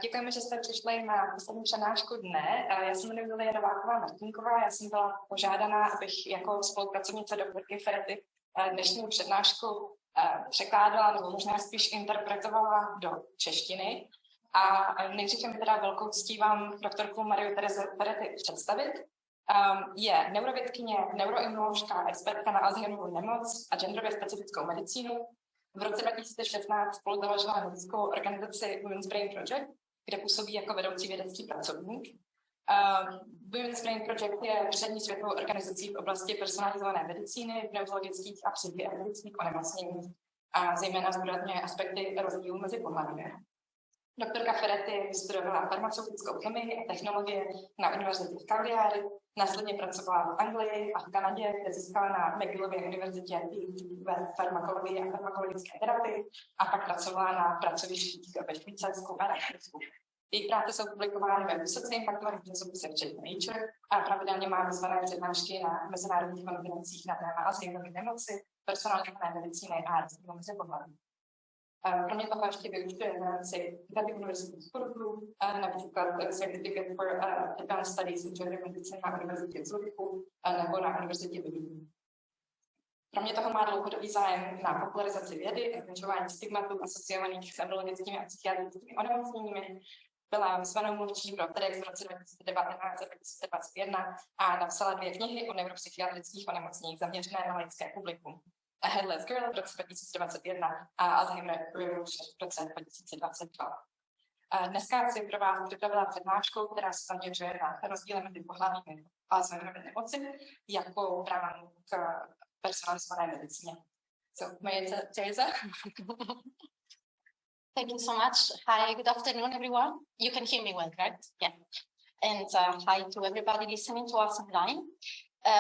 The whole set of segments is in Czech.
Děkujeme, že jste přišli na poslední přednášku dne. Já se jmenuji Nováková Martínková. Já jsem byla požádaná, abych jako spolupracovnice doktorky Ferretti dnešní přednášku překládala nebo možná spíš interpretovala do češtiny. A nejdřív mi teda velkou ctí vám doktorku Mariu Terezu Ferretti představit. Je neurovědkyně, neuroimunoložka, expertka na Alzheimerovu nemoc a genderově specifickou medicínu. V roce 2016 spolu založila vědeckou organizaci Women's Brain Project, kde působí jako vedoucí vědecký pracovník. Women's Brain Project je přední světovou organizací v oblasti personalizované medicíny, pneumologických a psychiatrických onemocnění a zejména zdůrazňuje aspekty rozdílů mezi pohlavími. Doktorka Ferretti studovala farmaceutickou chemii a technologie na univerzitě v Cagliari, následně pracovala v Anglii a v Kanadě, kde získala na McGillově univerzitě ve farmakologii a farmakologické terapii a pak pracovala na pracovištích ve Švýcarsku a Rakousku. Její práce jsou publikovány ve vysoce impactovaných časopisech včetně Nature a pravidelně má zvané přednášky na mezinárodních konferencích na téma Alzheimerovy nemoci, personalizované medicíny a rozdílu mezi pohlaví. Kromě toho ještě vyučuje v rámci univerzitních kurzů, například Certificate for Advanced Studies in Gender Medicine na univerzitě v Zurichu nebo na univerzitě v Vídni. Kromě toho má dlouhodobý zájem na popularizaci vědy a zmenšování stigmatů asociovaných s neurologickými a psychiatrickými onemocněními. Byla zvanou mluvčí pro TEDx v roce 2019 a 2021 a napsala 2 knihy o neuropsychiatrických onemocněních zaměřené na lidské publikum. A Headless Girl v roce 2021 a Alzheimer Revolution v roce 2022. Dneska si pro vás připravila přednášku, která se zaměřuje na rozdíly mezi pohlavími Alzheimerovy nemoci jako bránu k personalizované medicíně. So, Teresa. Thank you so much. Hi, good afternoon, everyone. You can hear me well, right? Yeah. And hi to everybody listening to us online.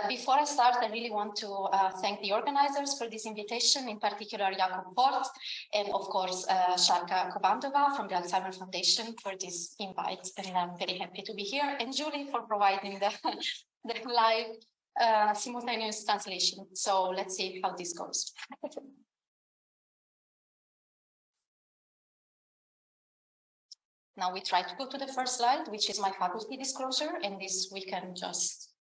Before I start, I really want to thank the organizers for this invitation, in particular Jakub Port and, of course, Sharka Kobandova from the Alzheimer Foundation for this invite. And I'm very happy to be here. And Julie for providing the live simultaneous translation. So let's see how this goes. Now we try to go to the first slide, which is my faculty disclosure. And this we can just...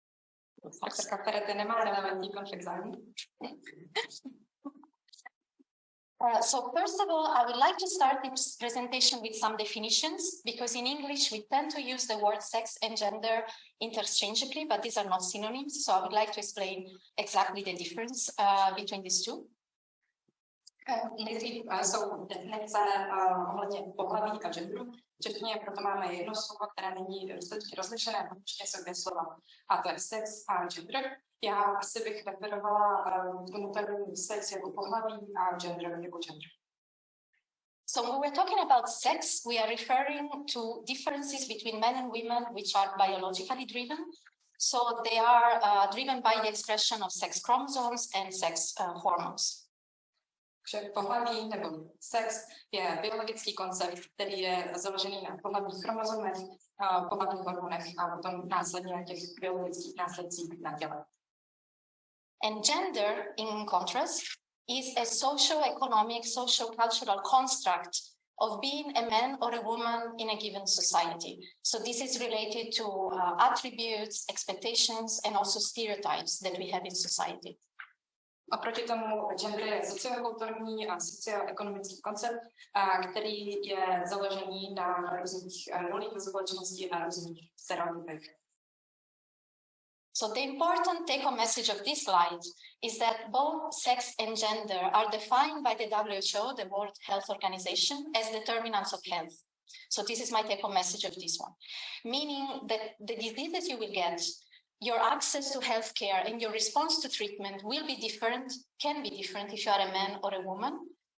So first of all, I would like to start this presentation with some definitions, because in English we tend to use the word sex and gender interchangeably, but these are not synonyms. So I would like to explain exactly the difference between these two. Nejdřív jsou definice ohledně pohlaví a genderu, včetně proto máme jedno slovo, které není dostatečně rozlišené, protože jsou 2 slova, a to je sex a gender. Já asi bych referovala tomu termínu sex jako pohlaví a gender jako gender. So when we're talking about sex, we are referring to differences between men and women which are biologically driven. So they are driven by the expression of sex chromosomes and sex hormones. Pohlaví nebo sex je biologický koncept, který je založený na pohlavních chromozomech, pohlavních hormonech a potom následně těch biologických následcích na těle. And gender, in contrast, is a socio-economic, socio-cultural construct of being a man or a woman in a given society. So this is related to attributes, expectations, and also stereotypes that we have in society. Oproti tomu gender je sociokulturní a socioekonomický koncept, který je založený na různých rolích ve společnosti a různých stereotypech. So the important take-home message of this slide is that both sex and gender are defined by the WHO, the World Health Organization, as determinants of health. So this is my take-home message of this one, meaning that the diseases you will get, your access to healthcare and your response to treatment will be different, can be different if you are a man or a woman,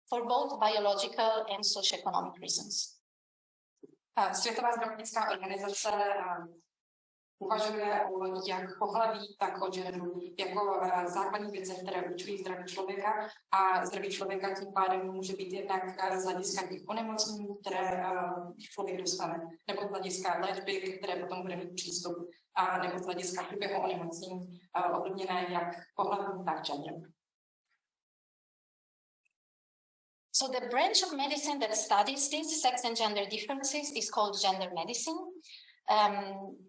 for both biological and socioeconomic reasons. Světová zdravotnická organizace uvažuje o jak pohlaví, tak o genderu jako základní věci, které určují zdraví člověka, a zdraví člověka tím pádem může být jednak z hlediska těch onemocnění, které člověk dostane, nebo z hlediska léčby, které potom bude mít přístup, a nebo z hlediska průběhu onemocnění ovlivněné jak pohlaví, tak genderem. So the branch of medicine that studies these sex and gender differences is called gender medicine.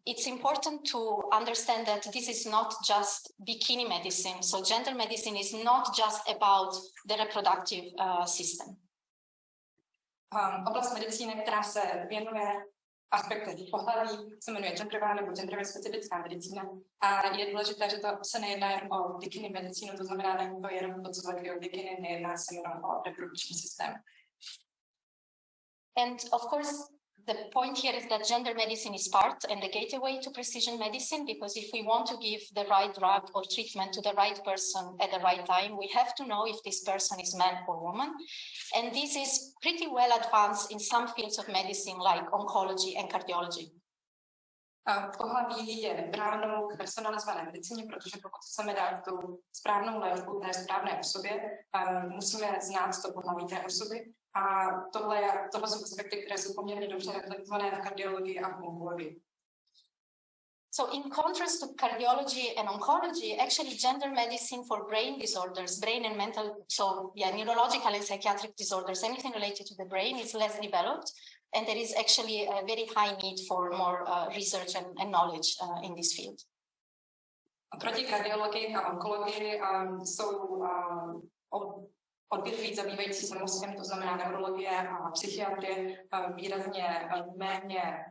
It's important to understand that this is not just bikini medicine. So gender medicine is not just about the reproductive system. Oblast medicíny, která se věnuje aspekty pohlaví, se jmenuje genderová nebo genderově specifická medicína. A je důležité, že to se nejedná jen o bikini medicínu, to znamená, není to jenom to, co takového bikini, nejedná se jenom o reprodukční systém. And of course, the point here is that gender medicine is part and the gateway to precision medicine, because if we want to give the right drug or treatment to the right person at the right time, we have to know if this person is man or woman. And this is pretty well advanced in some fields of medicine like oncology and cardiology. Pohlaví je bránou k personalizované medicíně, protože pokud chceme dát tu správnou léčbu té správné osobě, musíme znát to pohlaví té osoby. A tohle jsou aspekty, které jsou poměrně dobře reflektované na kardiologii a onkologii. So in contrast to cardiology and oncology, actually gender medicine for brain disorders, brain and mental, so yeah, neurological and psychiatric disorders, anything related to the brain is less developed. And there is actually a very high need for more research and knowledge in this field. Proti kardiologii a onkologii jsou odvětví zabývající se mozkem, to znamená neurologie a psychiatrie, výrazně méně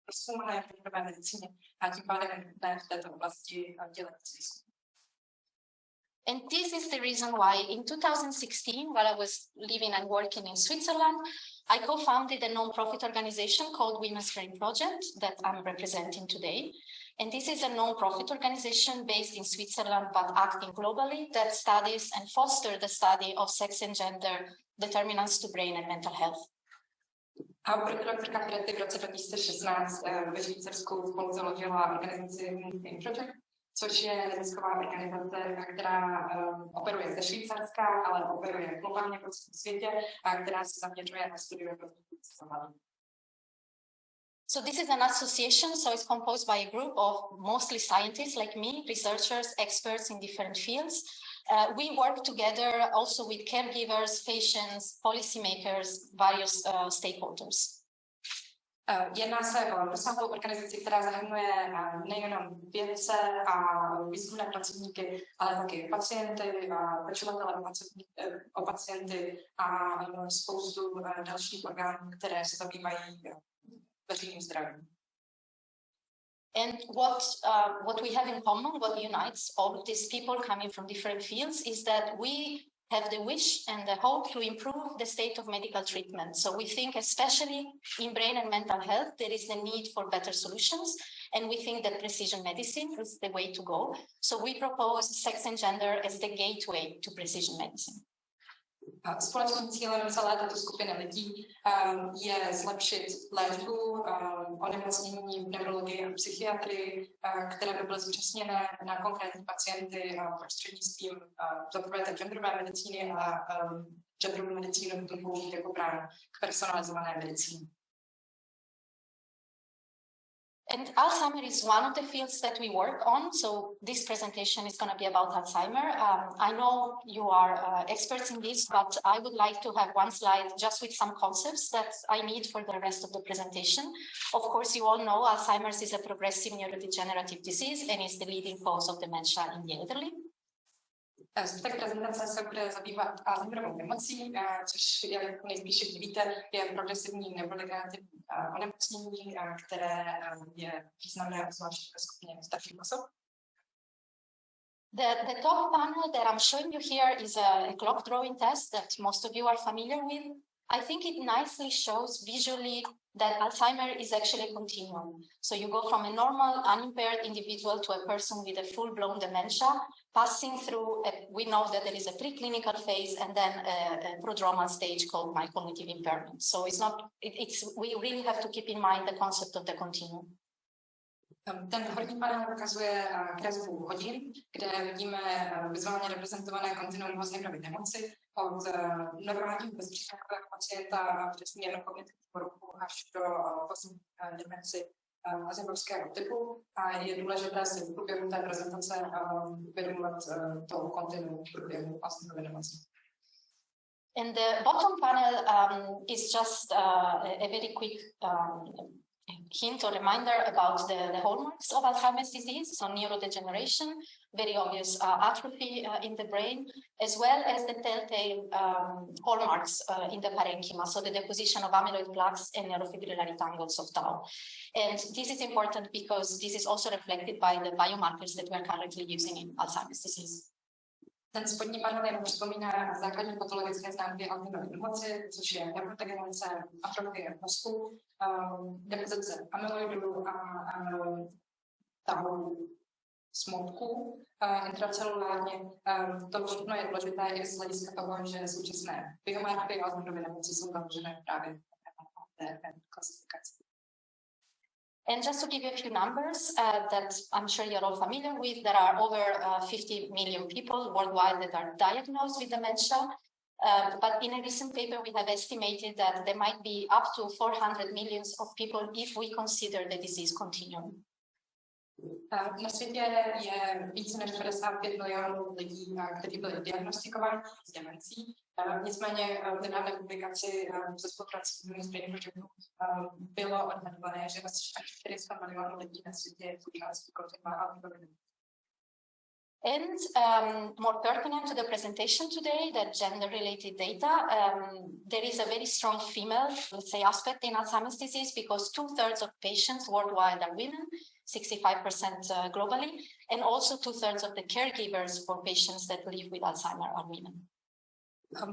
rozumné v medicíně a tím pádem ne v této oblasti dělat výzkum. And this is the reason why in 2016, while I was living and working in Switzerland, I co-founded a non-profit organization called Women's Brain Project that I'm representing today. And this is a non-profit organization based in Switzerland, but acting globally, that studies and fosters the study of sex and gender determinants to brain and mental health. A doktorka Ferretti v roce 2016 ve Švýcarsku spolu založila organizaci Women's Brain Project, což je nezisková organizace, která operuje ze Švýcarska, ale operuje globálně po celém světě a která se zaměřuje na studium rozhodnutí. So this is an association, so it's composed by a group of mostly scientists like me, researchers, experts in different fields. We work together also with caregivers, patients, policymakers, various stakeholders. Jedná se o rozsáhlou organizaci, která zahrnuje nejenom vědce a výzkumné pracovníky, ale taky pacienty, pečovatele o pacienty a spoustu dalších orgánů, které se zabývají veřejným zdravím. And what we have in common, what unites all of these people coming from different fields, is that we have the wish and the hope to improve the state of medical treatment. So we think, especially in brain and mental health, there is the need for better solutions, and we think that precision medicine is the way to go. So we propose sex and gender as the gateway to precision medicine. Společným cílem celé této skupiny lidí je zlepšit léčbu onemocnění v neurologii a psychiatrii, které by byly zpřesněné na konkrétní pacienty prostřednictvím zaprvé té genderové medicíny a genderovou medicínu použít jako bránu k personalizované medicíně. And Alzheimer is one of the fields that we work on. So this presentation is going to be about Alzheimer. I know you are experts in this, but I would like to have one slide just with some concepts that I need for the rest of the presentation. Of course, you all know Alzheimer's is a progressive neurodegenerative disease and is the leading cause of dementia in the elderly. Zbytek prezentace se bude zabývat Alzheimerovou nemocí, což, jak nejspíše víte, je progresivní neurodegenerativní onemocnění, které je významné zvlášť ve skupině starších osob. The top panel that I'm showing you here is a clock drawing test that most of you are familiar with. I think it nicely shows visually that Alzheimer is actually a continuum. So you go from a normal, unimpaired individual to a person with a full-blown dementia, passing through, we know that there is a preclinical phase and then a prodromal stage called mild cognitive impairment. So it's not, we really have to keep in mind the concept of the continuum. Ten horní panel ukazuje kresbu hodin, kde vidíme vizuálně reprezentované kontinuum Alzheimerovy nemoci od normálního bezpříznakového pacienta přes mírnou kognitivní poruchu až do vlastní demenci alzheimerovského typu. A je důležité si v průběhu té prezentace uvědomovat to kontinuum v průběhu Alzheimerovy nemoci. And the bottom panel is just a very quick hint or reminder about the hallmarks of Alzheimer's disease, so neurodegeneration, very obvious atrophy in the brain, as well as the telltale hallmarks in the parenchyma, so the deposition of amyloid plaques and neurofibrillary tangles of tau. And this is important because this is also reflected by the biomarkers that we're currently using in Alzheimer's disease. Ten spodní panel jenom připomíná základní patologické známky Alzheimerovy nemoci, což je neurodegenerace, atrofie mozku, depozice amyloidů a tau smutku intracelulárně. To všechno je důležité i z hlediska toho, že současné biomarkery Alzheimerovy nemoci jsou založené právě na té klasifikaci. And just to give you a few numbers that I'm sure you're all familiar with, there are over 50 million people worldwide that are diagnosed with dementia. But in a recent paper, we have estimated that there might be up to 400 million of people if we consider the disease continuum. Na světě je více než 55 milionů lidí, kteří byli diagnostikováni s demencí. Nicméně v nedávné publikaci ze spolupráce s Stárnutím bylo odhadované, že asi 400 milionů lidí na světě má Alzheimer. And more pertinent to the presentation today, that gender-related data, there is a very strong female, let's say, aspect in Alzheimer's disease because 2/3 of patients worldwide are women, 65% globally, and also 2/3 of the caregivers for patients that live with Alzheimer are women.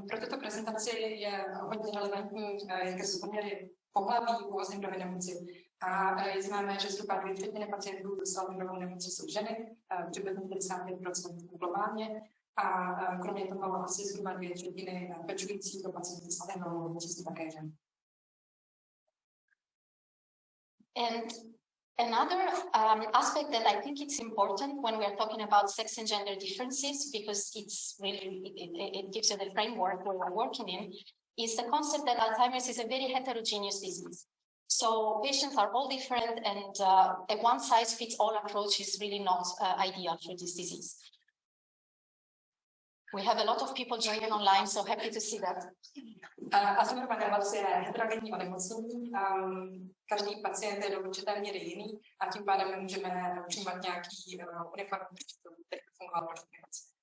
Pro tuto prezentaci je hodně relevantní, jaké jsou poměry pohlaví u Alzheimerovy nemoci. A je známé, že zhruba 2/3 pacientů s Alzheimerovou nemocí jsou ženy, přibližně 55% globálně. A kromě toho asi zhruba 2/3 pečujících o pacienty s Alzheimerovou nemocí jsou také ženy. And another aspect that I think it's important when we are talking about sex and gender differences, because it's really, it gives you the framework where we're working in, is the concept that Alzheimer's is a very heterogeneous disease. So patients are all different, and a one-size-fits-all approach is really not ideal for this disease. We have a lot of people joining online, so happy to see that. Alzheimerova nemoc je heterogenní onemocnění. Každý pacient je do určité míry jiný a tím pádem můžeme přijímat nějaký uniformní přístup, který fungoval pro všechny pacienty.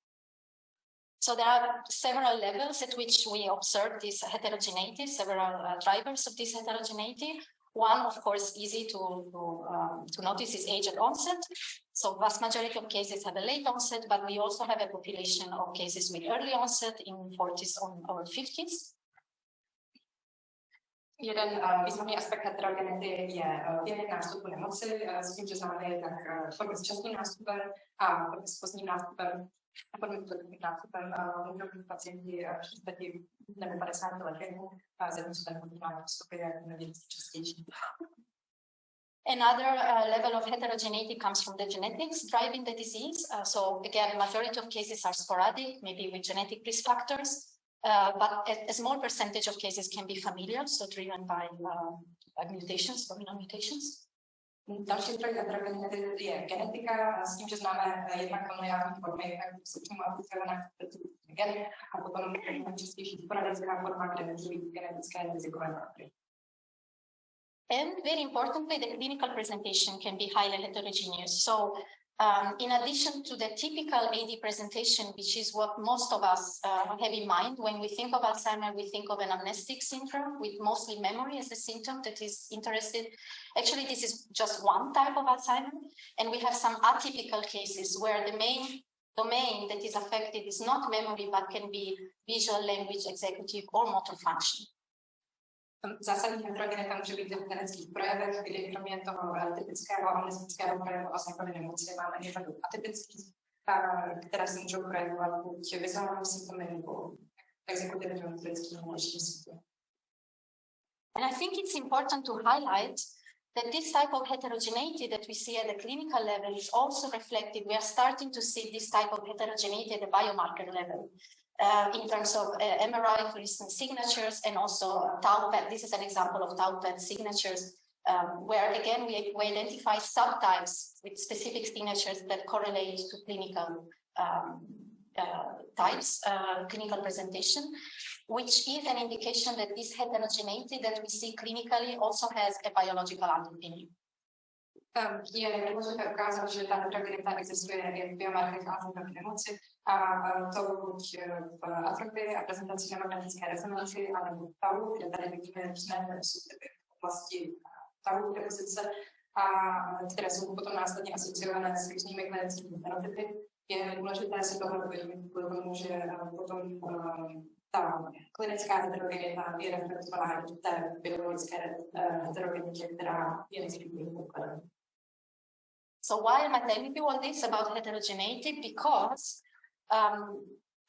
So there are several levels at which we observe this heterogeneity, several drivers of this heterogeneity. One, of course, easy to notice is age at onset. So vast majority of cases have a late onset, but we also have a population of cases with early onset in 40s or 50s. Jeden významný aspekt heterogenity je věk nástupu nemoci, s tím, že známe je tak formy s časným nástupem a formy s pozdním nástupem. A formy s nástupem můžou být pacienti 40 nebo 50 let věku, zatímco ten pozdní nástup je nejvíc častější. Another level of heterogeneity comes from the genetics driving the disease. So again, majority of cases are sporadic, maybe with genetic risk factors. But a small percentage of cases can be familial, so driven by mutations, dominant mutations. Další zdroj heterogenity je genetika, s tím, že známe jednak familiární formy, jak se čemu aplikované geny, a potom nejčastější sporadická forma, kde může být genetické rizikové faktory. And very importantly, the clinical presentation can be highly heterogeneous. So in addition to the typical AD presentation, which is what most of us have in mind, when we think of Alzheimer, we think of an amnestic syndrome with mostly memory as a symptom that is interested. Actually, this is just one type of Alzheimer. And we have some atypical cases where the main domain that is affected is not memory, but can be visual, language, executive, or motor function. Zásadní heterogenita může být v genetických projevech, kdy kromě toho typického amnestického projevu Alzheimerovy nemoci máme i řadu atypických, které se můžou projevovat buď vizuálními symptomy nebo exekutivními motorickými dalšími symptomy. And I think it's important to highlight that this type of heterogeneity that we see at the clinical level is also reflected. We are starting to see this type of heterogeneity at the biomarker level. In terms of MRI, for instance, signatures, and also tau PET. This is an example of tau PET signatures, where again we identify subtypes with specific signatures that correlate to clinical types, clinical presentation, which is an indication that this heterogeneity that we see clinically also has a biological underpinning. Je důležité ukázat, že ta heterogenita existuje i v biomarkerech Alzheimerovy nemoci a to buď v atrofii a prezentaci na magnetické rezonanci, alebo v tahu, kde tady vidíme různé subtypy v oblasti tahu depozice, a které jsou potom následně asociované s různými klinickými fenotypy. Je důležité si tohle uvědomit, protože potom ta klinická heterogenita je reflektovaná i v té biologické heterogenitě, která je nezbytným podkladem. So why am I telling you all this about heterogeneity? Because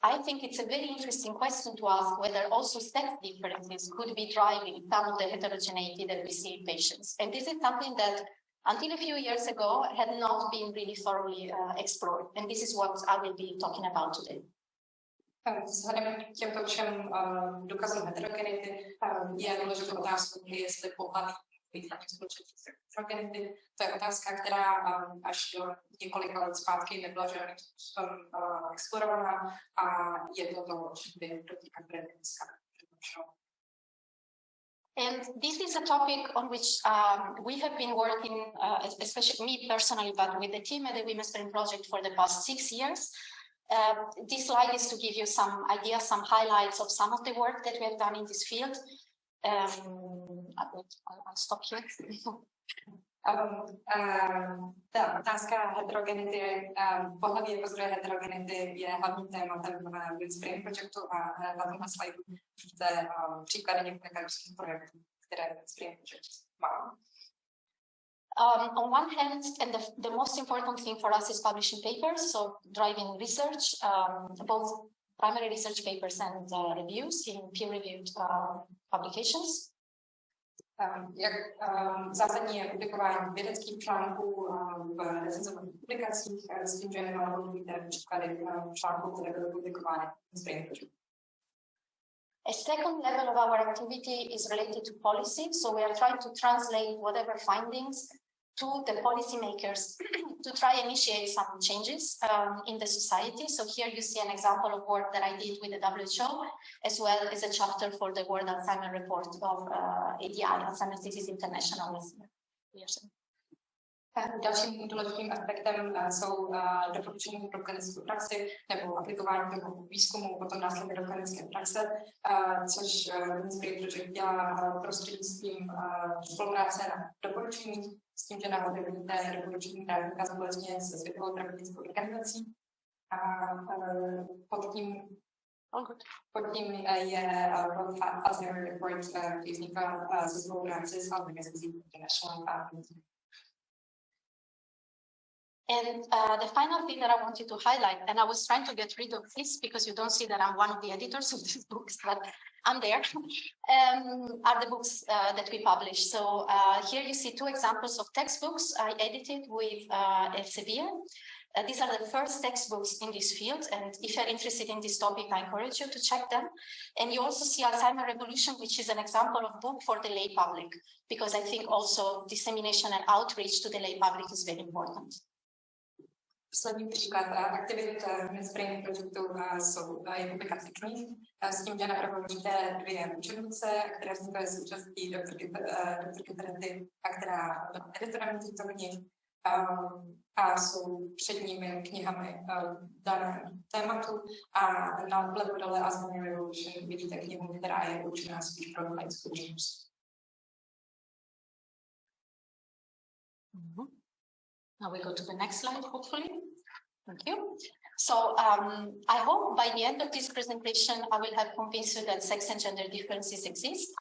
I think it's a very interesting question to ask whether also sex differences could be driving some of the heterogeneity that we see in patients. And this is something that until a few years ago had not been really thoroughly explored. And this is what I will be talking about today. Vzhledem k těmto všem důkazům heterogenity je důležitou otázkou, jestli pohlaví významných společenství heterogenity. To je otázka, která až do několika let zpátky nebyla žádným způsobem explorovaná a je to to, čím by dotýkat dneska. And this is a topic on which we have been working, especially me personally, but with the team at the Women's Brain Project for the past 6 years. This slide is to give you some ideas, some highlights of some of the work that we have done in this field. I'll stop here. Ta otázka heterogenity, pohlaví jako zdroje heterogenity je hlavním tématem Women's Brain Projectu a na tomhle slajdu vidíte příklady několika různých projektů, které Women's Brain Project má. On one hand, and the most important thing for us is publishing papers, so driving research, both primary research papers and reviews in peer-reviewed publications. Jak zásadní je publikování vědeckých článků v recenzovaných publikacích, s tím, že nemáme víte příklady článků, které byly publikovány v Brain Project. A second level of our activity is related to policy, so we are trying to translate whatever findings to the policymakers to try and initiate some changes in the society. So here you see an example of work that I did with the WHO, as well as a chapter for the World Alzheimer Report of ADI, Alzheimer's Disease International. Dalším důležitým aspektem jsou doporučení pro klinickou praxi nebo aplikování toho výzkumu, potom následně do klinické praxe, což Women's Brain Project dělá prostřednictvím spolupráce na doporučení, s tím, že nahoře vidíte doporučení právníka společně se Světovou terapeutickou organizací. A pod tím je Alzheimer Report, který vzniká se spolupráci s Alzheimer's Disease International. And the final thing that I wanted to highlight, and I was trying to get rid of this because you don't see that I'm one of the editors of these books, but I'm there, are the books that we publish. So here you see 2 examples of textbooks I edited with Elsevier. These are the first textbooks in this field, and if you're interested in this topic, I encourage you to check them. And you also see Alzheimer Revolution, which is an example of book for the lay public, because I think also dissemination and outreach to the lay public is very important. Poslední příklad aktivit Women's Brain Projectu jsou publikace knih, s tím, že napravo vidíte 2 učebnice, které vznikly s účastí doktorky Ferretti a která byla editorem těchto knih a jsou předními knihami daného tématu a na vlevo dole Záznam Revolution vidíte knihu, která je určená spíš pro laickou veřejnost. Now we go to the next slide, hopefully. Thank you. So I hope by the end of this presentation, I will have convinced you that sex and gender differences exist.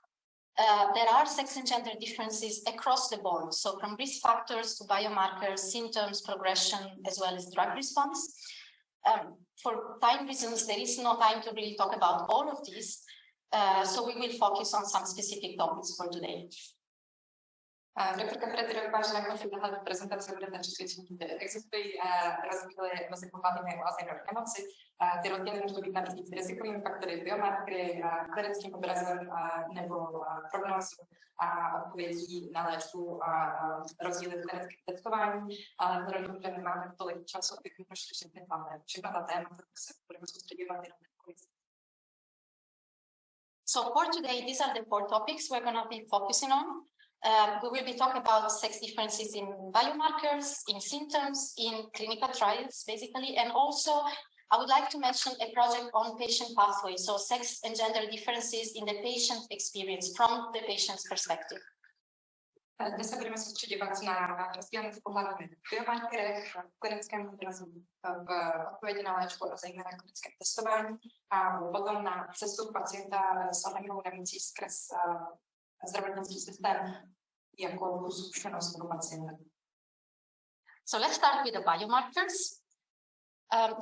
There are sex and gender differences across the board. So from risk factors to biomarkers, symptoms, progression, as well as drug response. For time reasons, there is no time to really talk about all of these. So we will focus on some specific topics for today. Doktorka Ferretti dokáže na konci téhle prezentace budete přesvědčení, že existují rozdíly mezi pohlavími u Alzheimerovy nemoci. Ty rozdíly můžou být například rizikovými faktory, biomarkery, klinickým obrazem nebo prognózou a odpovědí na léčbu a rozdíly v klinickém testování, ale vzhledem k tomu, že nemáme tolik času, abychom prošli všechna ta témata, tak se budeme soustředovat jenom na quiz. So for today, these are the 4 topics we're going to be focusing on. We will be talking about sex differences in biomarkers, in symptoms, in clinical trials, basically, and also I would like to mention a project on patient pathway, so sex and gender differences in the patient experience from the patient's perspective. Dnes se budeme soustředovat na rozdíl mezi pohlavími v biomarkerech, v klinickém obrazu, v odpovědi na léčbu a zejména klinickém testování a potom na cestu pacienta s Alzheimerovou nemocí skrz zdravotnický systém jako zkušenost pro pacienta. So let's start with the biomarkers.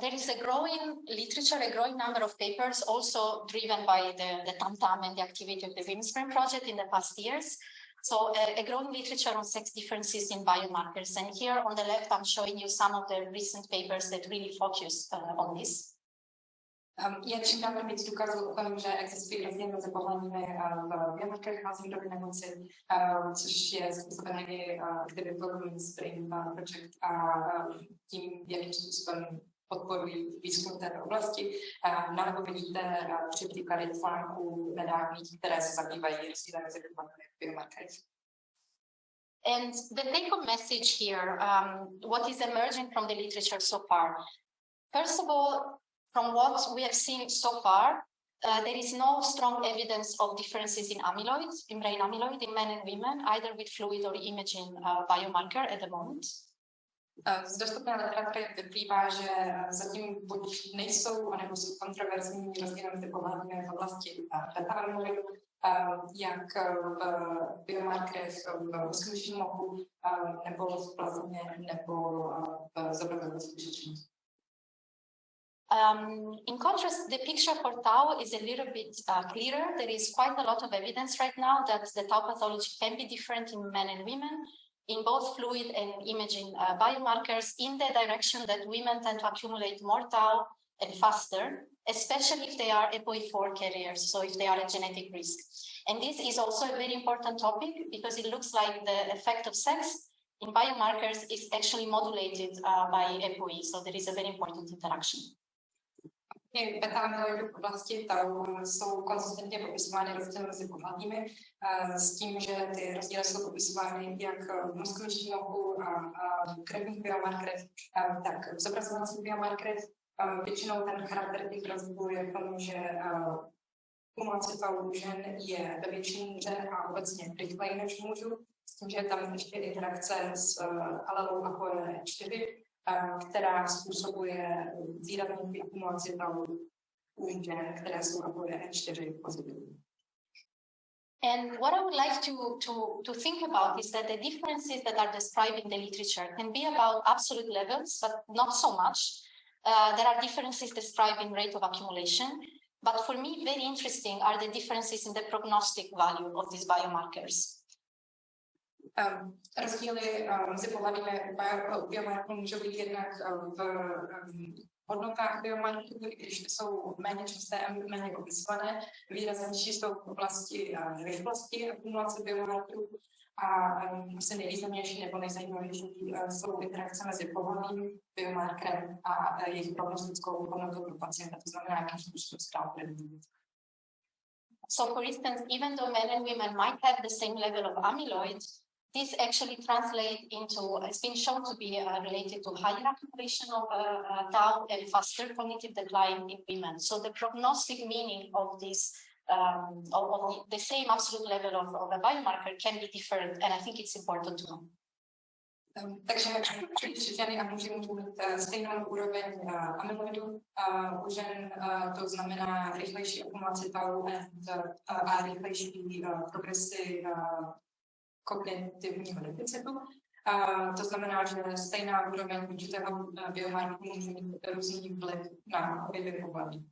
There is a growing literature, a growing number of papers also driven by the TAM and the activity of the Women's Brain Project in the past years. So a growing literature on sex differences in biomarkers. And here on the left, I'm showing you some of the recent papers that really focus on this. Je čím dál víc důkazů o tom, že existují rozdíly mezi pohlavími v biomarkerech Alzheimerovy nemoci, což je způsobené i aktivitou Women's Brain Project a tím, jakým způsobem podporují výzkum této oblasti. Nalevo vidíte 3 příklady článků nedávných, které se zabývají rozdíly mezi pohlavími v biomarkerech. And the take-home message here, what is emerging from the literature so far? First of all, from what we have seen so far, there is no strong evidence of differences in amyloid, in brain amyloid in men and women, either with fluid or imaging biomarker at the moment. Z dostupné literatury vyplývá, že zatím buď nejsou, anebo jsou kontroverzní rozdíly mezi pohlavími v oblasti beta-amyloidu, jak v biomarkerech v mozkovém moku, nebo v plazmě, nebo v zobrazovém zkušení. In contrast, the picture for tau is a little bit clearer. There is quite a lot of evidence right now that the tau pathology can be different in men and women, in both fluid and imaging biomarkers, in the direction that women tend to accumulate more tau and faster, especially if they are APOE4 carriers, so if they are at genetic risk. And this is also a very important topic because it looks like the effect of sex in biomarkers is actually modulated by APOE, so there is a very important interaction. Beta-amyloidy v oblasti tau jsou konzistentně popisovány rozdíly mezi pohlavími s tím, že ty rozdíly jsou popisovány jak v mozkovém moku a v krevních biomarkerech, tak v zobrazovacích biomarkerech. Většinou ten charakter těch rozdílů je v tom, že kumulace tau u žen je ve větší míře a obecně rychleji než mužů, s tím, že je tam ještě interakce s alelou ApoE4, která způsobuje výraznou akumulaci tau u žen, které jsou ApoE4 pozitivní. And what I would like to think about is that the differences that are described in the literature can be about absolute levels, but not so much. There are differences described in rate of accumulation, but for me, very interesting are the differences in the prognostic value of these biomarkers. Rozdíly mezi pohlavími u biomarkerů můžou být jednak v hodnotách biomarkerů, když jsou méně časté a méně popisované, výraznější jsou v oblasti rychlosti akumulace biomarkerů a asi nejvýznamnější nebo nejzajímavější jsou interakce mezi pohlaví, biomarkerem a jejich prognostickou hodnotou pro pacienta, to znamená, jakým způsobem se dá predikovat. So, for instance, even though men and women might have the same level of amyloid, this actually translates into, it's been shown to be related to higher accumulation of tau and faster cognitive decline in women. So the prognostic meaning of this, of the same absolute level of a biomarker can be different, and I think it's important to know. Takže když ženy a muži můžou mít stejnou úroveň amyloidu, u žen to znamená rychlejší akumulaci tau a rychlejší progresy kognitivního deficitu. To znamená, že stejná úroveň určitého biomarkeru může mít různý vliv na obě pohlaví.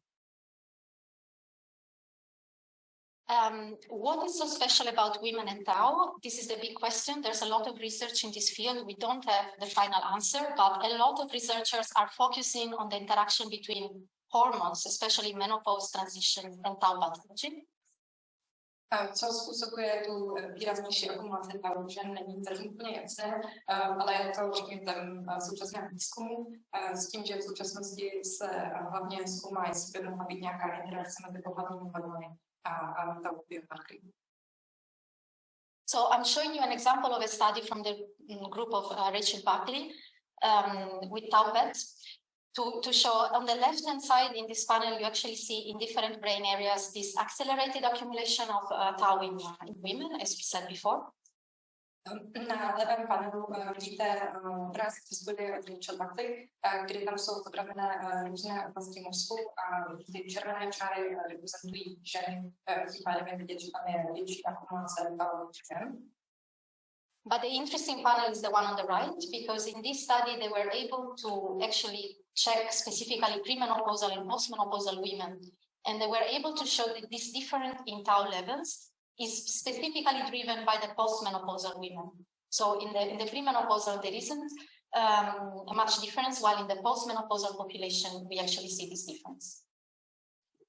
What is so special about women and Tau? This is the big question. There's a lot of research in this field. We don't have the final answer, but a lot of researchers are focusing on the interaction between hormones, especially menopause transition and Tau pathology. Co způsobuje tu výraznější akumulaci Tau, že není to úplně jasné, ale je to předmětem současného výzkumu s tím, že v současnosti se hlavně zkoumá, jestli by mohla být nějaká interakce mezi pohlavními hormony a Tau biomarkery. So I'm showing you an example of a study from the group of Rachel Buckley with Tau PETs. To show on the left-hand side in this panel, you actually see in different brain areas this accelerated accumulation of Tau in women, as we said before. Na levém panelu vidíte obrázek ze studie od Rachel Buckley, kdy tam jsou zobrazené různé oblasti mozku a ty červené čáry reprezentují ženy, tím pádem je vidět, že tam je větší akumulace Tau žen. But the interesting panel is the one on the right, because in this study they were able to actually check specifically premenopausal and postmenopausal women, and they were able to show that this difference in Tau levels is specifically driven by the postmenopausal women. So in the premenopausal there isn't much difference, while in the postmenopausal population we actually see this difference.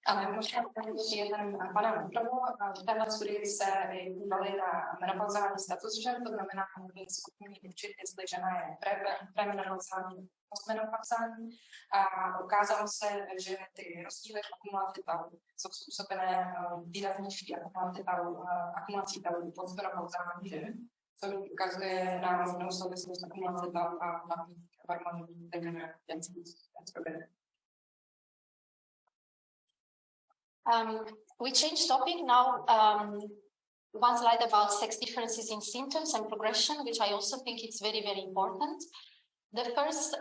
Ale možná ještě jeden panel opravu. V téhle studii se dívali na menopauzální status žen, to znamená, že jsou schopni určit, jestli žena je premenopauzální, postmenopauzální. A ukázalo se, že ty rozdíly v akumulaci Tau jsou způsobené výraznější akumulací Tau u postmenopauzální žen, což ukazuje na možnou souvislost akumulace Tau a hlavních hormonů degenerativních provedení. We changed topic now. One slide about sex differences in symptoms and progression, which I also think it's very, very important. The first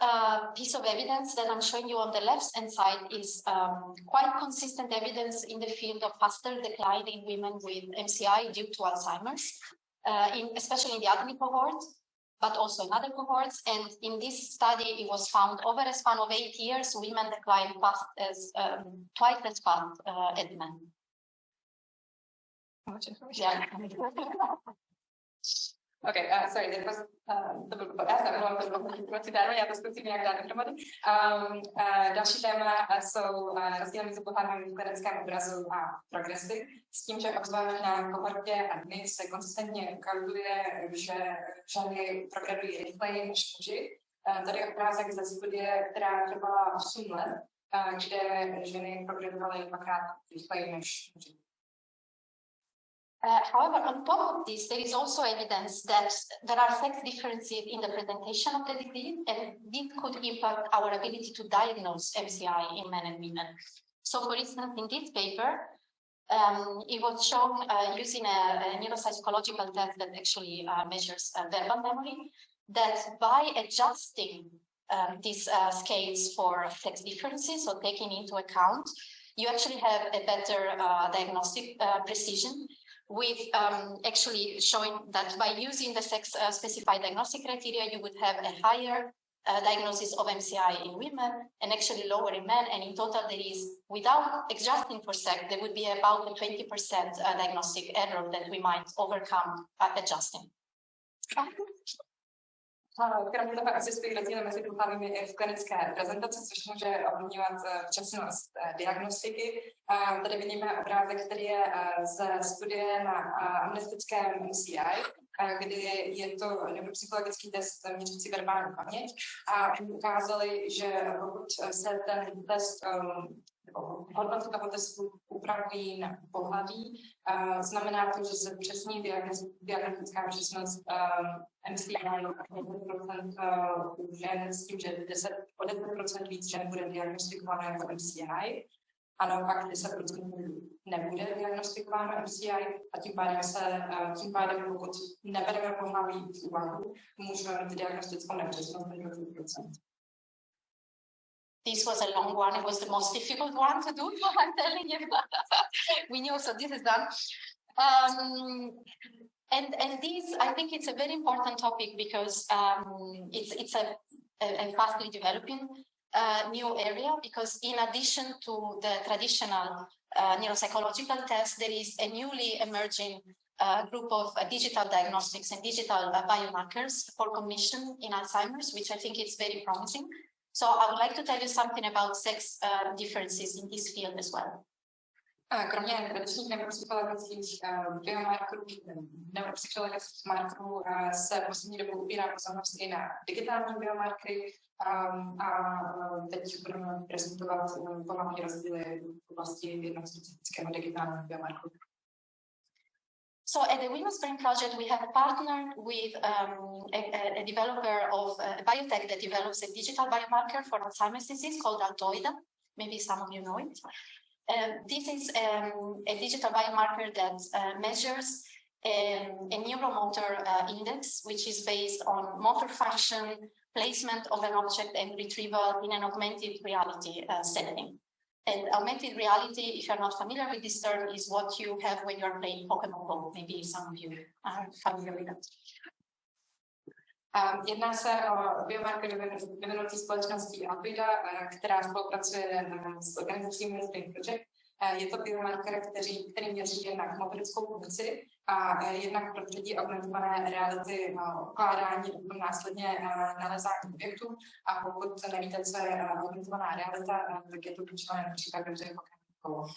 piece of evidence that I'm showing you on the left-hand side is quite consistent evidence in the field of faster decline in women with MCI due to Alzheimer's, especially in the elderly cohort, but also in other cohorts. And in this study, it was found over a span of 8 years, women decline twice as fast as men. Yeah. Okay, sorry, that was já to zkusím nějak dát dohromady. Další téma jsou rozdíly mezi pohlavími v klinickém obrazu a progresy, s tím, že obzvlášť na kohortě a dny se konzistentně ukazuje, že ženy progredují rychleji než muži. Tady je obrázek ze studie, která trvala 8 let, kde ženy progredovaly dvakrát rychleji než muži. However, on top of this, there is also evidence that there are sex differences in the presentation of the disease, and this could impact our ability to diagnose MCI in men and women. So, for instance, in this paper, it was shown using a neuropsychological test that actually measures verbal memory, that by adjusting these scales for sex differences, so taking into account, you actually have a better diagnostic precision, with actually showing that by using the sex-specified diagnostic criteria, you would have a higher diagnosis of MCI in women and actually lower in men. And in total, there is, without adjusting for sex, there would be about a 20% diagnostic error that we might overcome adjusting. Kromě toho existují rozdíly mezi pohlavími i v klinické prezentaci, což může ovlivňovat přesnost diagnostiky. Tady vidíme obrázek, který je ze studie na amnestickém MCI, kdy je to neuropsychologický test měřící verbální paměť a ukázali, že pokud se ten test hodnoty toho testu upravují na pohlaví, znamená to, že se přesní diagnostická přesnost MCI o 10% u žen s tím, že o 10% víc žen bude diagnostikováno jako MCI a naopak 10% nebude diagnostikováno MCI a tím pádem pokud nebereme pohlaví v úvahu, můžeme mít diagnostickou nepřesnost do 10%. This was a long one. It was the most difficult one to do, I'm telling you. We knew, so this is done. And this, I think it's a very important topic because it's a fastly developing new area, because in addition to the traditional neuropsychological tests, there is a newly emerging group of digital diagnostics and digital biomarkers for cognition in Alzheimer's, which I think is very promising. So I would like to tell you something about sex differences in this field as well. Kromě tradičních neuropsychologických markerů se v poslední dobou ubírá pozornost i na digitální biomarkery a teď budeme prezentovat hlavní rozdíly v oblasti jednospecifického digitálního biomarkeru. So at the Women's Brain Project, we have partnered with a developer of a biotech that develops a digital biomarker for Alzheimer's disease called Altoida. Maybe some of you know it. This is a digital biomarker that measures a neuromotor index, which is based on motor function, placement of an object, and retrieval in an augmented reality setting. And augmented reality, if you're not familiar with this term, is what you have when you're playing Pokemon Go. Maybe some of you are familiar with that. Jedná se o biomarker vyvinutý společností Altoida, která spolupracuje s organizací Brain Project. Je to biomarker, který měří jednak motorickou funkci a jednak prostředí augmentované reality ukládání a následně nalezání objektů. A pokud nevíte, co je augmentovaná realita, tak je to klíčové například ve hře Pokémon.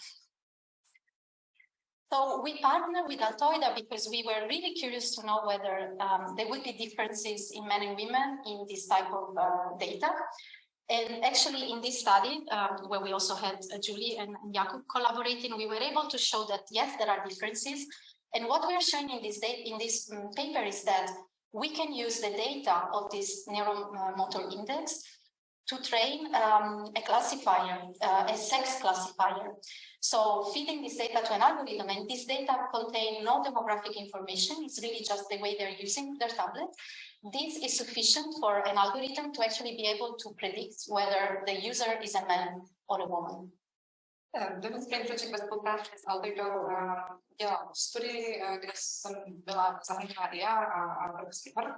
So we partnered with Altoida because we were really curious to know whether there would be differences in men and women in this type of data. And actually in this study, where we also had Julie and Jakub collaborating, we were able to show that yes, there are differences. And what we are showing in this paper is that we can use the data of this neuromotor index to train a classifier, a sex classifier. So feeding this data to an algorithm, and this data contain no demographic information, it's really just the way they're using their tablet. This is sufficient for an algorithm to actually be able to predict whether the user is a man or a woman. Women's Brain Project ve spolupráci s Altoidou dělal studii, kde jsem byla zahrnuta i já a profesor Hort,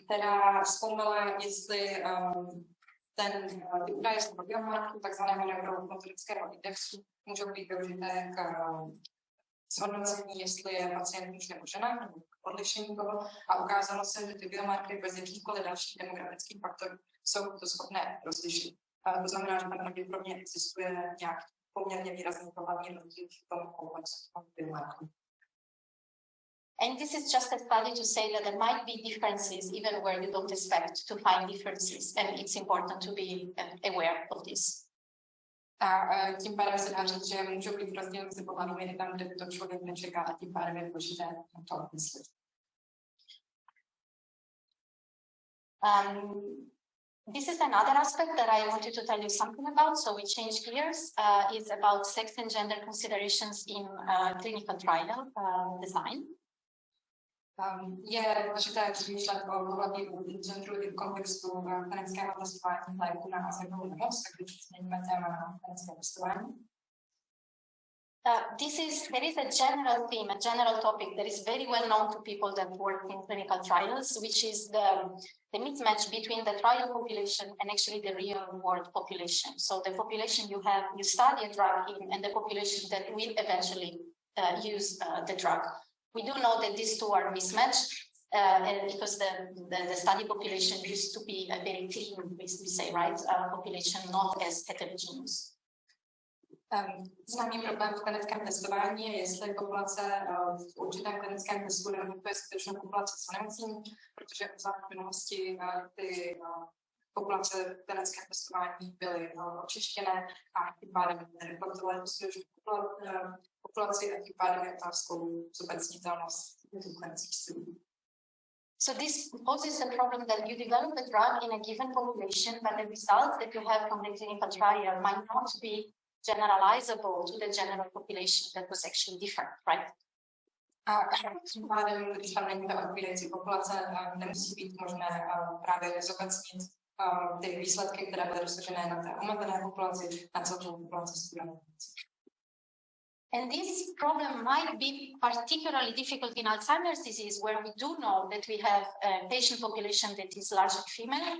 která zkoumala, jestli ty údaje z biomarkeru, takzvaného neuromotorického indexu, můžou být využité k zhodnocení, jestli je pacient muž nebo žena, nebo k odlišení toho. A ukázalo se, že ty biomarkery bez jakýchkoliv dalších demografických faktorů jsou to schopné rozlišit. To znamená, že tam pravděpodobně existuje nějaký poměrně výrazný pohlavní rozdíl v tom komplexu biomarkerů. And this is just a study to say that there might be differences even where you don't expect to find differences, and it's important to be aware of this. A tím pádem se dá říct, že můžou být rozdíly mezi pohlavími tam, kde to člověk nečeká, a tím pádem je důležité to myslet. This is another aspect that I wanted to tell you something about, so we change gears. It's about sex and gender considerations in clinical trial design. Je důležité přemýšlet o pohlaví genderu i v kontextu klinického testování léku na Alzheimerovu nemoc, tak když změníme téma na klinické testování. There is a general theme, a general topic that is very well known to people that work in clinical trials, which is the mismatch between the trial population and actually the real world population. So the population you study a drug in, and the population that will eventually use the drug. We do know that these two are mismatched because the study population used to be a very clean, we say, right? Population not as heterogeneous. Známý problém v klinickém testování je, jestli populace v určitém klinickém testu nemůže skutečnou populaci s onemocněním, protože v minulosti ty populace v klinickém testování byly očištěné a tím pádem nereflektovaly populaci a tím pádem je otázkou zobecnitelnost klinických studií. So this poses the problem that you develop a drug in a given population, but the results that you have from the clinical trial might not be generalizable to the general population that was actually different, right? A tím pádem, když tam není ta odpovídající populace, nemusí být možné právě zobecnit ty výsledky, které byly dosažené na té omezené populaci, na celou populaci studentů. And this problem might be particularly difficult in Alzheimer's disease, where we do know that we have a patient population that is largely female,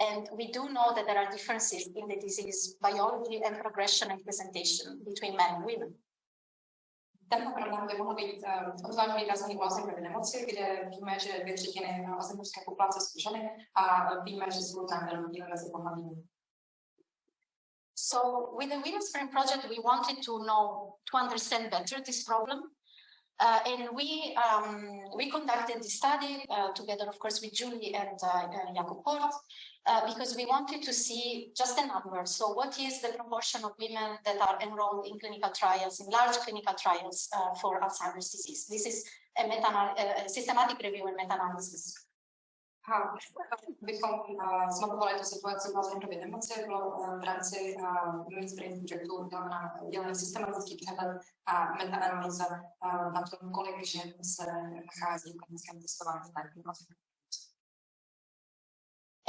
And we do know that there are differences in the disease biology and progression and presentation between men and women. Tento problém by mohl být obzvlášť výrazný u Alzheimerovy nemoci, kde víme, že 2/3 alzheimerské populace jsou ženy a víme, že jsou známé rozdíly mezi pohlavími. So with the Women's Brain Project, we wanted to understand better this problem. And we conducted the study together, of course, with Julie and Jakub Port, because we wanted to see just a number. So what is the proportion of women that are enrolled in clinical trials, in large clinical trials for Alzheimer's disease? This is a systematic review and meta-analysis. Bychom zmapovali tu situaci v Alzheimerově nemoci, bylo v rámci Women's Brain Projectu udělaný systematický přehled a meta-analýza na tom, kolik žen se nachází v klinickém testování.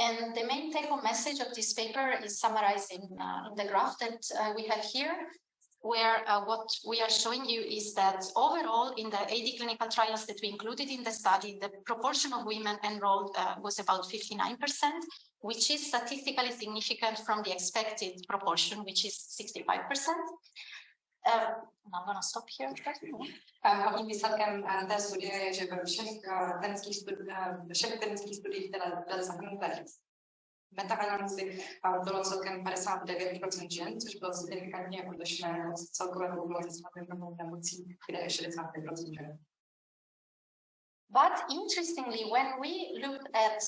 And the main take-home message of this paper is summarized in the graph that we have here, where what we are showing you is that overall in the AD clinical trials that we included in the study, the proportion of women enrolled was about 59%, which is statistically significant from the expected proportion, which is 65%. I'm going to stop here. Hlavním výsledkem té studie je, že ve všech klinických studiích, které byly zahrnuté meta-analýzy, bylo celkem 59% žen, což bylo signifikantně odlišné od celkové populace s Alzheimerovou nemocí, kde je 65% žen. But interestingly, when we looked at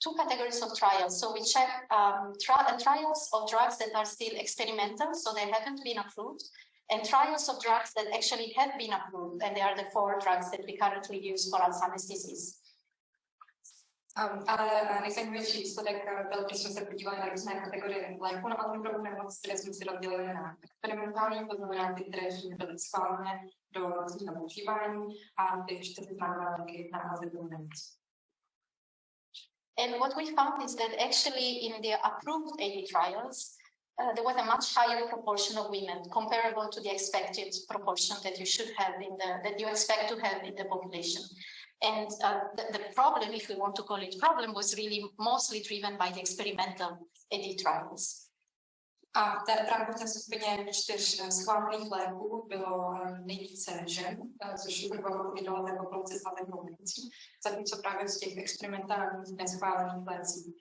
two categories of trials, so we checked trials of drugs that are still experimental, so they haven't been approved, and trials of drugs that actually have been approved, and they are the 4 drugs that we currently use for Alzheimer's disease. Ale nejzajímavější výsledek byl, když jsme se podívali na různé kategorie léků na Alzheimerovu nemoc, které jsme si rozdělili na experimentální, to znamená ty, které ještě byly schválené do různého používání, a ty 4 známé léky na Alzheimerovu nemoc. And what we found is that actually in the approved AD trials, there was a much higher proportion of women comparable to the expected proportion that you should have that you expect to have in the population. And the problem, if we want to call it problem, was really mostly driven by the experimental AD trials. A právě v té skupině 4 schválených léků bylo nejvíce žen, což vydalo té populaci s Alzheimerovou nemocí, zatímco právě z těch experimentálních neschválených léků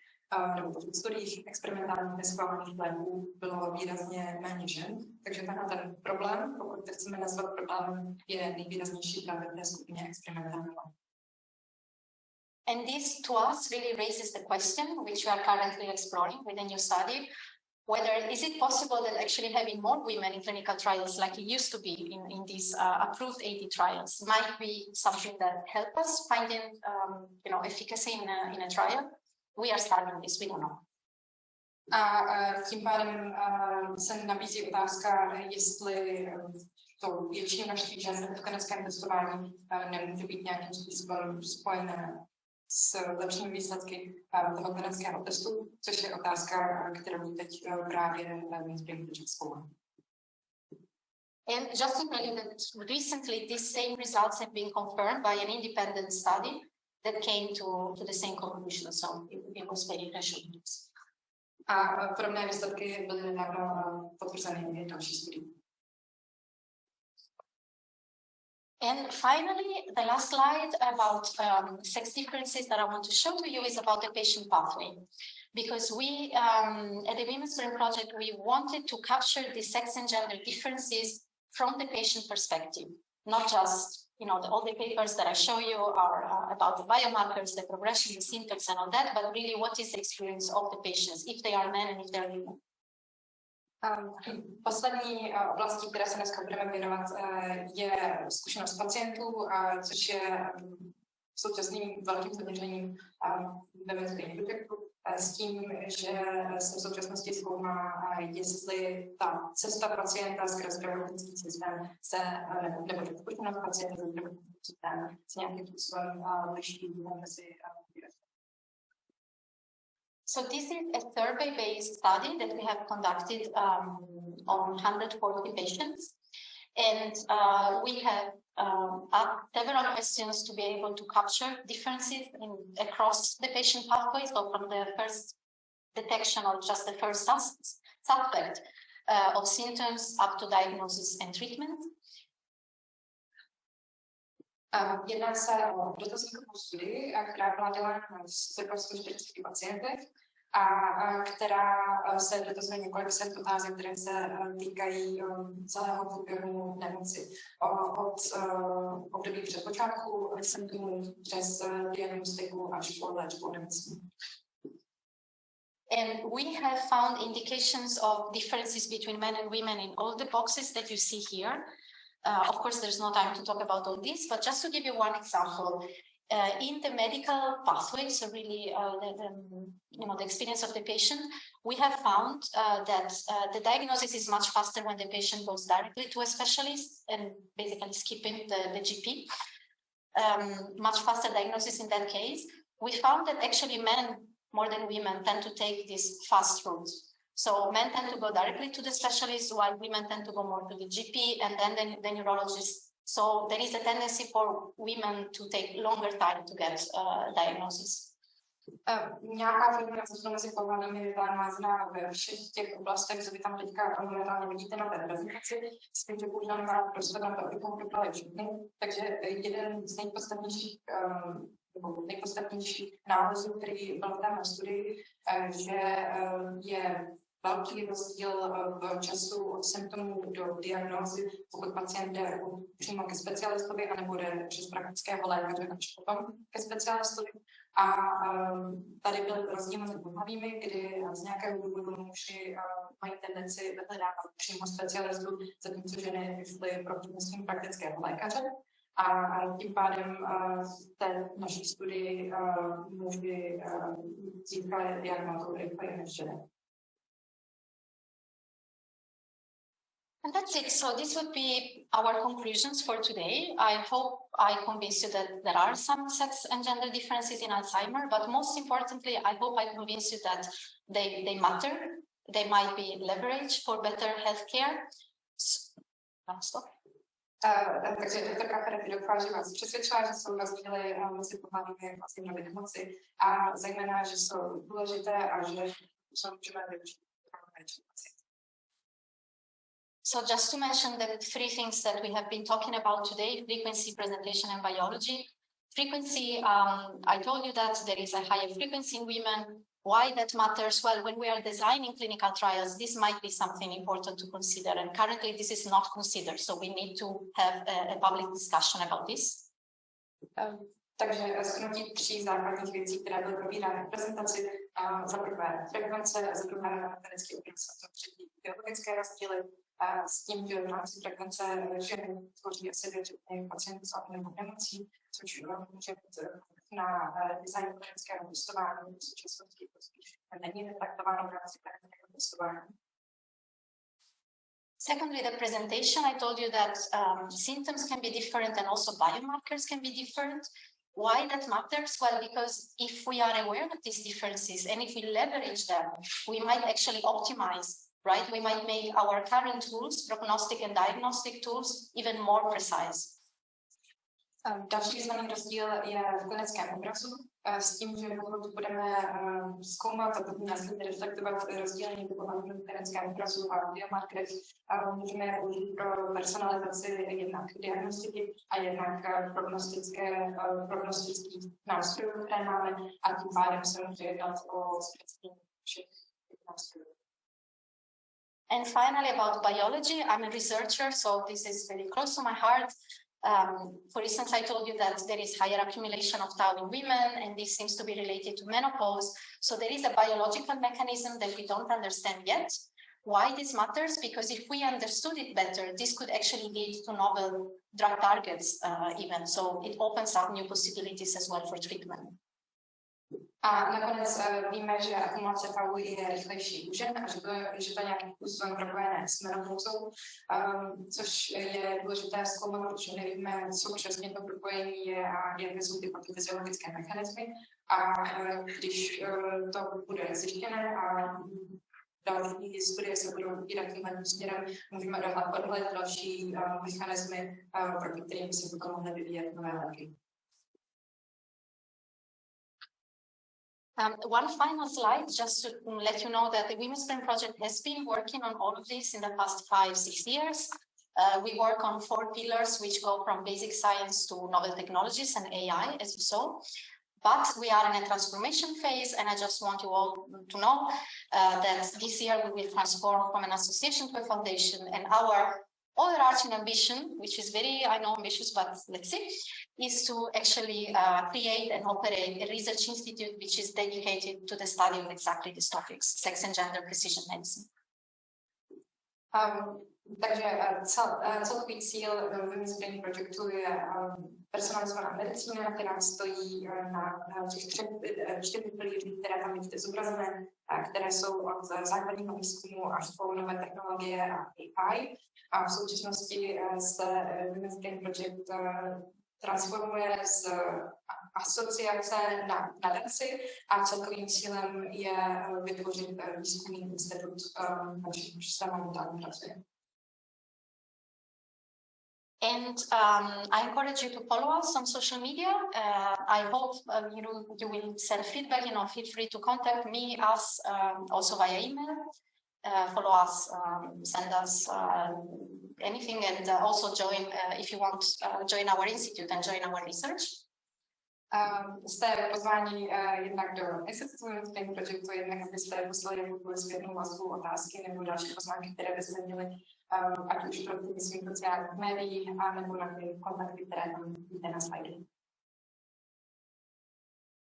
nebo v studiích experimentálních neschválených léků bylo výrazně méně žen. Takže ten problém, pokud to chceme nazvat problémem, je nejvýraznější právě v té skupině experimentálních léků. And this to us really raises the question, which we are currently exploring with a new study, whether is it possible that actually having more women in clinical trials like it used to be in these approved AD trials might be something that help us finding efficacy in a trial. We are studying this, we don't know. A tím pádem se nabízí otázka, jestli to větší množství žen v klinickém testování nemůže být nějakým způsobem spojené s lepšími výsledky toho klinického testu, což je otázka, kterou teď právě zkoumáme. And just to tell you that recently these same results have been confirmed by an independent study that came to the same conclusion, so it was very reassuring. A podobné výsledky byly nedávno potvrzeny v další studii. And finally, the last slide about sex differences that I want to show to you is about the patient pathway. Because we, at the Women's Brain Project, we wanted to capture the sex and gender differences from the patient perspective. Not just, all the papers that I show you are about the biomarkers, the progression, the symptoms and all that, but really what is the experience of the patients, if they are men and if they're women. Poslední oblastí, které se dneska budeme věnovat, je zkušenost pacientů, což je současným velkým zaměřením ve Women's Projectu, s tím, že se v současnosti zkoumá, jestli ta cesta pacienta skrze zdravotnický systém nebo zkušenost pacienta ze zdravotnický systém se nějakým způsobem liší mezi. So this is a survey-based study that we have conducted on 140 patients. And we have ask several questions to be able to capture differences across the patient pathway, so from the first detection or just the first suspect of symptoms up to diagnosis and treatment. Jedná se o dotazníkovou studii, která byla dělána na zhruba 140 pacientech a která se dotazuje několik set otázek, které se týkají celého průběhu nemoci. Od období před počátku symptomů přes diagnostiku až po léčbu nemocí. And we have found indications of differences between men and women in all the boxes that you see here. Of course, there's no time to talk about all this, but just to give you one example, in the medical pathway, so really the experience of the patient, we have found that the diagnosis is much faster when the patient goes directly to a specialist and basically skipping the GP. Much faster diagnosis in that case. We found that actually men more than women tend to take this fast route. So men tend to go directly to the specialist, while women tend to go more to the GP and then the neurologist. So there is a tendency for women to take longer time to get diagnosis. Nějaká forma rozdílu mezi pohlavími je nalezená ve všech těch oblastech, co vy tam teďka momentálně vidíte na té prezentaci, s tím, že bohužel nemá prostor na to, abychom probrali všechny. Takže jeden z nejpodstatnějších nálezů, který byl v té studii, že je velký rozdíl v času od symptomů do diagnózy, pokud pacient jde přímo ke specialistovi, anebo jde přes praktického lékaře až potom ke specialistovi. A tady byly rozdíly mezi pohlavími, kdy z nějakého důvodu muži mají tendenci vyhledávat přímo specialistu, zatímco ženy šly prostřednictvím praktického lékaře. A tím pádem v té naší studii muži získali diagnózu rychleji než ženy. And that's it. So this would be our conclusions for today. I hope I convinced you that there are some sex and gender differences in Alzheimer, but most importantly, I hope I convinced you that they matter. They might be leveraged for better healthcare. Stop. Takže doktorka Ferretti doufá, že vás přesvědčila, že jsou rozdíly mezi pohlavími vlastně na nemoci a zejména, že jsou důležité a že se můžeme využít. So just to mention the three things that we have been talking about today: frequency, presentation, and biology. Frequency, I told you that there is a higher frequency in women. Why that matters? Well, when we are designing clinical trials, this might be something important to consider. And currently this is not considered. So we need to have a public discussion about this. Takže shrnutí tří základních věcí, které byly probírány v prezentaci. Za prvé frekvence, za druhé mechanický obraz a za třetí biologické rozdíly. S tím, že v rámci frekvence ženy tvoří asi 2/3 pacientů s Alzheimerovou nemocí, což může být na design klinického testování, v současnosti to spíš není reflektováno v rámci klinického testování. Secondly, the presentation, I told you that symptoms can be different and also biomarkers can be different. Why that matters? Well, because if we are aware of these differences and if we leverage them, we might actually optimize, right? We might make our current tools, prognostic and diagnostic tools, even more precise. Další významný rozdíl je v klinickém obrazu s tím, že pokud budeme zkoumat a potom následně reflektovat rozdílení v klinickém obrazu a biomarkerech, můžeme užít pro personalizaci jednak diagnostiky a jednak prognostických nástrojů, které máme, a tím pádem se může jednat o zpřesnění všech nástrojů. And finally, about biology, I'm a researcher, so this is very close to my heart. For instance, I told you that there is higher accumulation of tau in women, and this seems to be related to menopause. So there is a biological mechanism that we don't understand yet. Why this matters? Because if we understood it better, this could actually lead to novel drug targets even. So it opens up new possibilities as well for treatment. A nakonec víme, že akumulace tau je rychlejší u žen a že to nějakým způsobem propojené s menopauzou, což je důležité zkoumat, protože nevíme, co přesně to propojení je a jaké jsou ty fyziologické mechanismy. A když to bude zjištěné a další studie se budou ubírat tímhle směrem, můžeme odhledat další mechanismy, proti kterým se potom mohly vyvíjet nové léky. One final slide, just to let you know that the Women's Brain Project has been working on all of this in the past 5-6 years. We work on 4 pillars, which go from basic science to novel technologies and AI, as you saw. But we are in a transformation phase, and I just want you all to know that this year we will transform from an association to a foundation, and our overarching ambition, which is very, I know, ambitious, but let's see, is to actually create and operate a research institute which is dedicated to the study of exactly these topics, sex and gender, precision medicine. Takže celkový cíl Women's Brain Projectu je personalizovaná medicína, která stojí na těch 4 pilířích, které tam vidíte zobrazené, které jsou od základního výzkumu až po nové technologie a AI. A v současnosti se Women's Brain Project transformuje z asociace na nadaci a celkovým cílem je vytvořit výzkumný institut, na čemž se momentálně pracuje. And I encourage you to follow us on social media. I hope you will send feedback. Feel free to contact me, us, also via email. Follow us, send us anything, and also join if you want. Join our institute and join our research. Jste pozváni jednak do institutu Brain Projectu, jednak abyste poslali zpětnou vazbu, otázky nebo další poznámky, které byste měli, ať už prostřednictvím sociálních médií, nebo na ty kontakty, které tam vidíte na slajdu.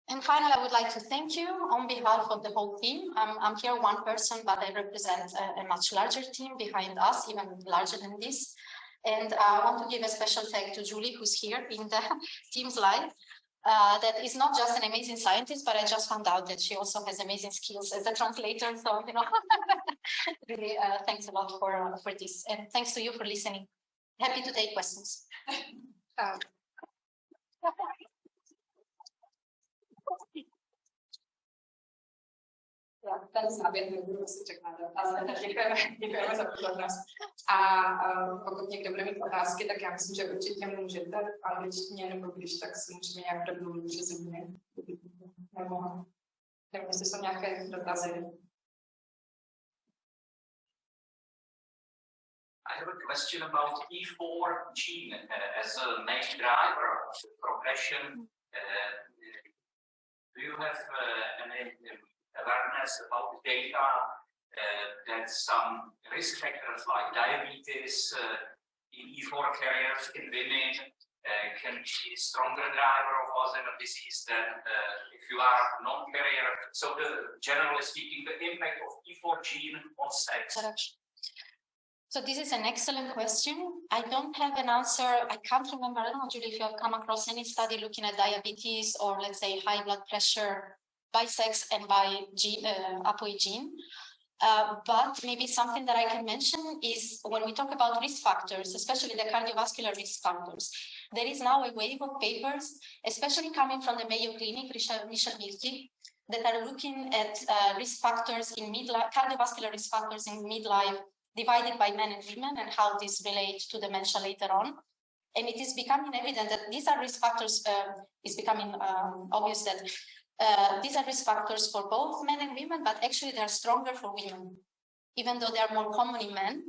And finally, I would like to thank you on behalf of the whole team. I'm here one person, but I represent a much larger team behind us, even larger than this. And I want to give a special thank to Julie, who's here in the team's live. That is not just an amazing scientist, but I just found out that she also has amazing skills as a translator. So, really, thanks a lot for this. And thanks to you for listening. Happy to take questions. Ten závěr nebudu si překládat, ale děkujeme za pozornost. A pokud někdo bude mít otázky, tak já myslím, že určitě můžete v angličtině, nebo když tak si můžeme nějak domluvit přes země. Nebo jestli jsou nějaké dotazy. I have a question about E4 gene as a main driver of progression. Do you have any awareness about the data that some risk factors like diabetes in E4 carriers in women can be a stronger driver of Alzheimer's disease than if you are non-carrier? So, generally speaking, the impact of E4 gene on sex. So this is an excellent question. I don't have an answer. I can't remember. I don't know, Julie, if you have come across any study looking at diabetes or, let's say, high blood pressure by sex and by APOE gene. But maybe something that I can mention is when we talk about risk factors, especially the cardiovascular risk factors, there is now a wave of papers, especially coming from the Mayo Clinic, Michel Mirti, that are looking at risk factors in midlife, cardiovascular risk factors in midlife, divided by men and women, and how this relates to dementia later on. And it is becoming evident that these are risk factors, it's becoming obvious that these are risk factors for both men and women, but actually they are stronger for women, even though they are more common in men.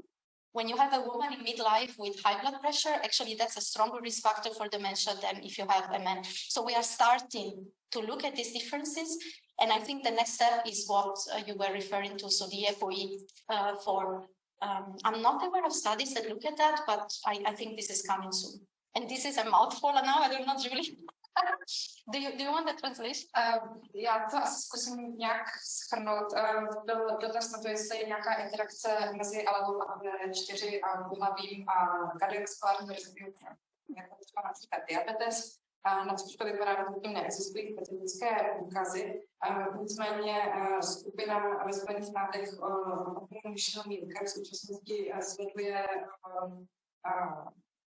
When you have a woman in midlife with high blood pressure, actually that's a stronger risk factor for dementia than if you have a man. So we are starting to look at these differences. And I think the next step is what you were referring to, so the APOE4. I'm not aware of studies that look at that, but I think this is coming soon. And this is a mouthful now, I don't know, Julie. Do you want the translation? Já to asi zkusím nějak shrnout. Byl dotaz na to, jestli je nějaká interakce mezi alelou APOE4 a pohlavím a kardiovaskulární rizikem, jako třeba například diabetes. Na což to vypadá, že zatím neexistují specifické důkazy. Nicméně skupina ve Spojených státech Michel Mirka v současnosti sleduje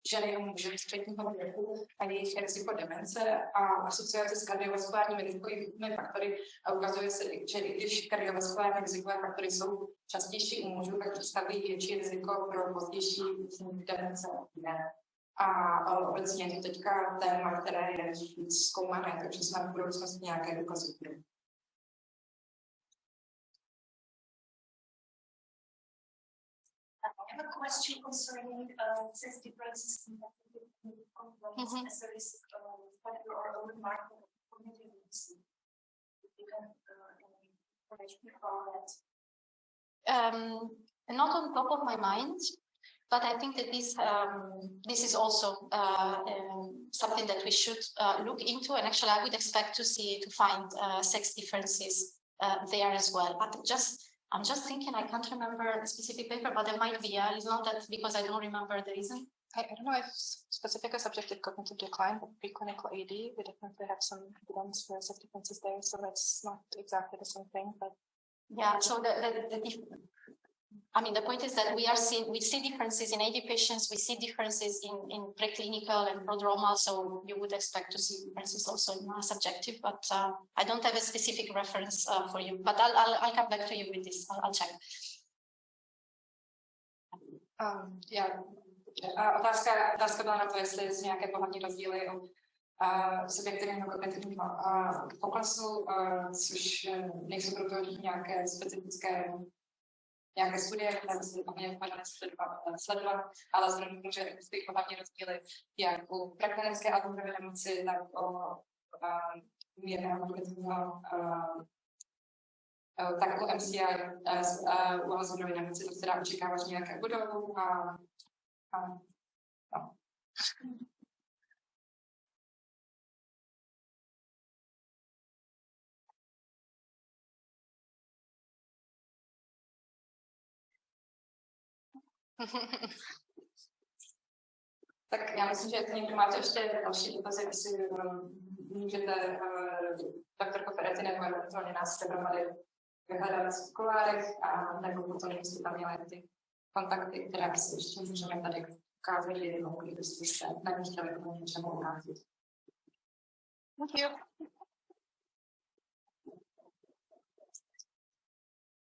ženy a muži středního věku a jejich riziko demence a asociace s kardiovaskulárními rizikovými faktory a ukazuje se, že i když kardiovaskulární rizikové faktory jsou častější u mužů, tak představují větší riziko pro pozdější demence ne. A obecně je to teďka téma, které je zkoumané, takže snad v budoucnosti nějaké důkazy budou. I have a question concerning sex differences in as a risk factor or marker of cognitive medicine. You can information about that. Not on top of my mind, but I think that this is also something that we should look into, and actually I would expect to find sex differences there as well. But I'm just thinking, I can't remember the specific paper, but there might be. It's not that because I don't remember the reason. I don't know if specific or subjective cognitive decline, but preclinical AD, we definitely have some evidence for sex differences there, so that's not exactly the same thing, but yeah. So the point is that we see differences in AD patients, we see differences in preclinical and prodromal, so you would expect to see differences also in subjective, but I don't have a specific reference for you, but I'll come back to you with this. I'll check. Otázka byla na to, jestli jsou nějaké pohlavní rozdíly u subjektivního kognitivního poklesu, což nejsou proto nějaké specifické nějaké studie, které se poměrně sledovat, ale vzhledem k tomu, že existují pohlavní rozdíly jak u preklinické Alzheimerové nemoci, tak mírného kognitivního, tak u MCI, u Alzheimerové nemoci, to se dá očekávat, že nějaké budou. Tak já myslím, že někdo máte ještě další dotazy, jestli můžete doktorko Ferretti nebo eventuálně nás dohromady vyhledat v kulárech, a nebo potom jestli tam měla ty kontakty, které si ještě můžeme tady ukázat jednou, kdybyste se nechtěli o něčemu ukázat. Thank you.